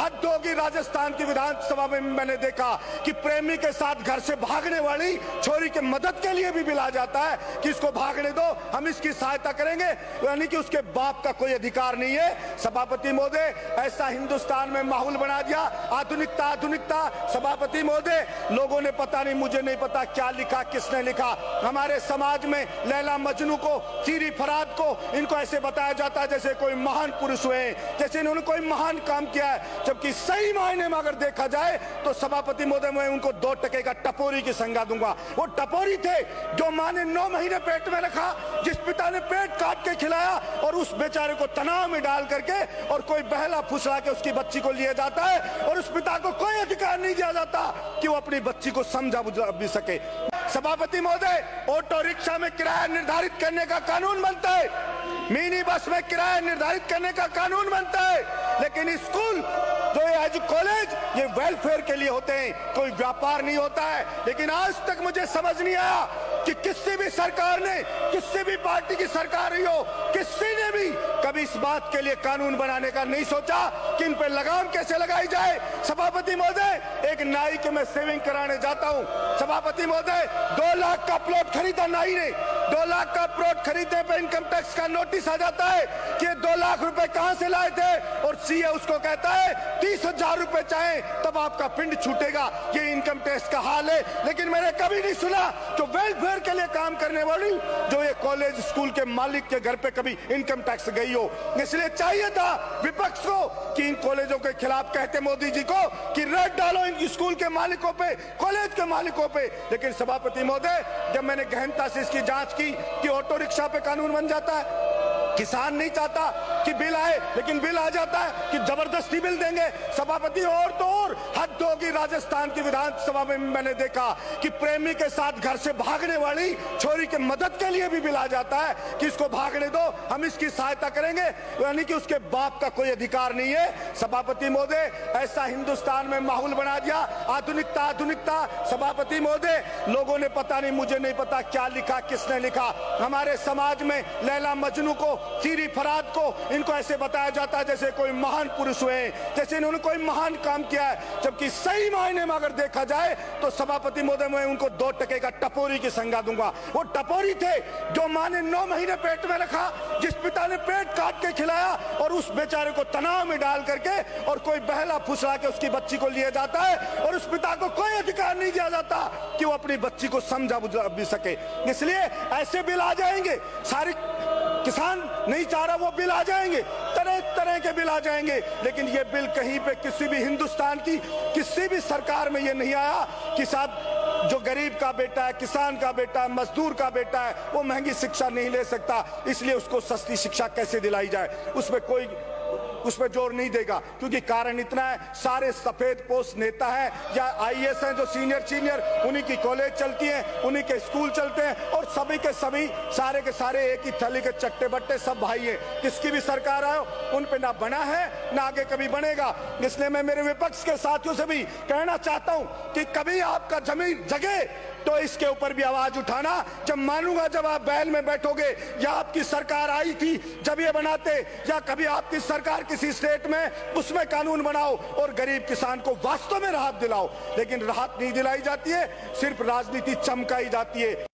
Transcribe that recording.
हद होगी। राजस्थान की विधानसभा में मैंने देखा कि प्रेमी के साथ घर से भागने वाली छोरी की मदद के लिए भी बिल आ जाता है कि इसको भागने दो, हम इसकी सहायता करेंगे, यानी कि उसके बाप का कोई अधिकार नहीं है। सभापति महोदय, ऐसा हिंदुस्तान में माहौल बना दिया, आधुनिकता आधुनिकता। सभापति महोदय, लोगों ने पता नहीं, मुझे नहीं पता क्या लिखा, किसने लिखा, हमारे समाज में लैला मजनू को, सीरी फराद को, इनको ऐसे बताया जाता है जैसे कोई महान पुरुष हुए, जैसे इन्होंने कोई महान काम किया है, जबकि सही मायने में अगर देखा जाए तो सभापति महोदय मैं उनको 2 टके का टपोरी की संज्ञा दूंगा। वो टपोरी थे जो मां ने 9 महीने पेट में रखा, जिस पिता ने पेट काट के खिलाया और उस बेचारे को तनाव में डाल करके और कोई बहला फुसला के उसकी बच्ची को लिए जाता है और उस पिता को कोई अधिकार नहीं दिया जाता कि वो अपनी बच्ची को समझा बुझा भी सके। सभापति महोदय, ऑटो रिक्शा में किराया निर्धारित करने का कानून बनता है, मिनी बस में किराया निर्धारित करने का कानून बनता है, लेकिन स्कूल जो एज कॉलेज ये वेलफेयर के लिए होते हैं, कोई व्यापार नहीं होता है। लेकिन आज तक मुझे समझ नहीं आया कि किसी भी सरकार ने, किसी भी पार्टी की सरकार रही हो, किसी ने भी कभी इस बात के लिए कानून बनाने का नहीं सोचा कि इन पे लगाम कैसे लगाई जाए। सभापति महोदय, एक नाई के मैं सेविंग कराने जाता हूं, सभापति महोदय 2 लाख का प्लॉट खरीदा नाई ने, 2 लाख का प्लॉट खरीदने पे इनकम टैक्स का नोटिस आ जाता है कि 2 लाख रुपए कहां से लाए थे, और सीए उसको कहता है 30,000 रुपए चाहे तब आपका पिंड छूटेगा। ये इनकम टैक्स का हाल है। लेकिन मैंने कभी नहीं सुना जो वेलफेयर के लिए काम करने वाली, जो ये कॉलेज स्कूल के मालिक के घर पे कभी इनकम टैक्स गई हो। इसलिए चाहिए था विपक्ष को कि इन कॉलेजों के खिलाफ कहते मोदी जी को कि रेड डालो इन स्कूल के मालिकों पे, कॉलेज के मालिकों पे। लेकिन सभापति महोदय, जब मैंने गहनता से इसकी जांच की कि ऑटो रिक्शा पे कानून बन जाता है, किसान नहीं चाहता कि बिल आए, लेकिन बिल आ जाता है कि जबरदस्ती बिल देंगे। सभापति, और तो और हद होगी। राजस्थान की विधानसभा में मैंने देखा कि प्रेमी के साथ घर से भागने वाली छोरी की मदद के लिए भी बिल आ जाता है कि इसको भागने दो, हम इसकी सहायता करेंगे, यानी कि उसके बाप का कोई अधिकार नहीं है। सभापति महोदय, ऐसा हिंदुस्तान में माहौल बना दिया, आधुनिकता आधुनिकता। सभापति महोदय, लोगों ने पता नहीं, मुझे नहीं पता क्या लिखा, किसने लिखा, हमारे समाज में लैला मजनू को, सीरी फराद को, इनको ऐसे बताया जाता है जैसे कोई महान पुरुष हुए, जैसे इन्होंने कोई महान काम किया है, जबकि सही मायने में अगर देखा जाए तो सभापति महोदय मैं उनको 2 टके का टपोरी की संज्ञा दूंगा। वो टपोरी थे जो मां ने 9 महीने पेट में रखा, जिस पिता ने पेट काट के खिलाया और उस बेचारे को तनाव में डाल करके और कोई बहला फुसला के उसकी बच्ची को लिए जाता है और उस पिता को कोई अधिकार नहीं दिया जाता कि वो अपनी बच्ची को समझा बुझा भी सके। इसलिए ऐसे बिल आ जाएंगे, सारी किसान नहीं चाह रहा वो बिल आ जाएंगे, तरह तरह के बिल आ जाएंगे, लेकिन ये बिल कहीं पे किसी भी हिंदुस्तान की किसी भी सरकार में ये नहीं आया कि साहब जो गरीब का बेटा है, किसान का बेटा है, मजदूर का बेटा है, वो महंगी शिक्षा नहीं ले सकता, इसलिए उसको सस्ती शिक्षा कैसे दिलाई जाए, उसमें जोर नहीं देगा। क्योंकि कारण इतना है, सारे सफेद पोस्ट नेता हैं या आईएएस हैं जो सीनियर, उन्हीं की कॉलेज चलती हैं, उन्हीं के स्कूल चलते हैं, और सभी के सभी सारे के सारे एक ही थैली के चट्टे बट्टे सब भाई हैं। किसकी भी सरकार आए उन पे ना बना है ना आगे कभी बनेगा। इसलिए मैं मेरे विपक्ष के साथियों से भी कहना चाहता हूं कि कभी आपका जमीन जगे तो इसके ऊपर भी आवाज उठाना। जब मानूंगा जब आप बैल में बैठोगे, या आपकी सरकार आई थी जब ये बनाते, या कभी आपकी सरकार किसी स्टेट में उसमें कानून बनाओ और गरीब किसान को वास्तव में राहत दिलाओ। लेकिन राहत नहीं दिलाई जाती है, सिर्फ राजनीति चमकाई जाती है।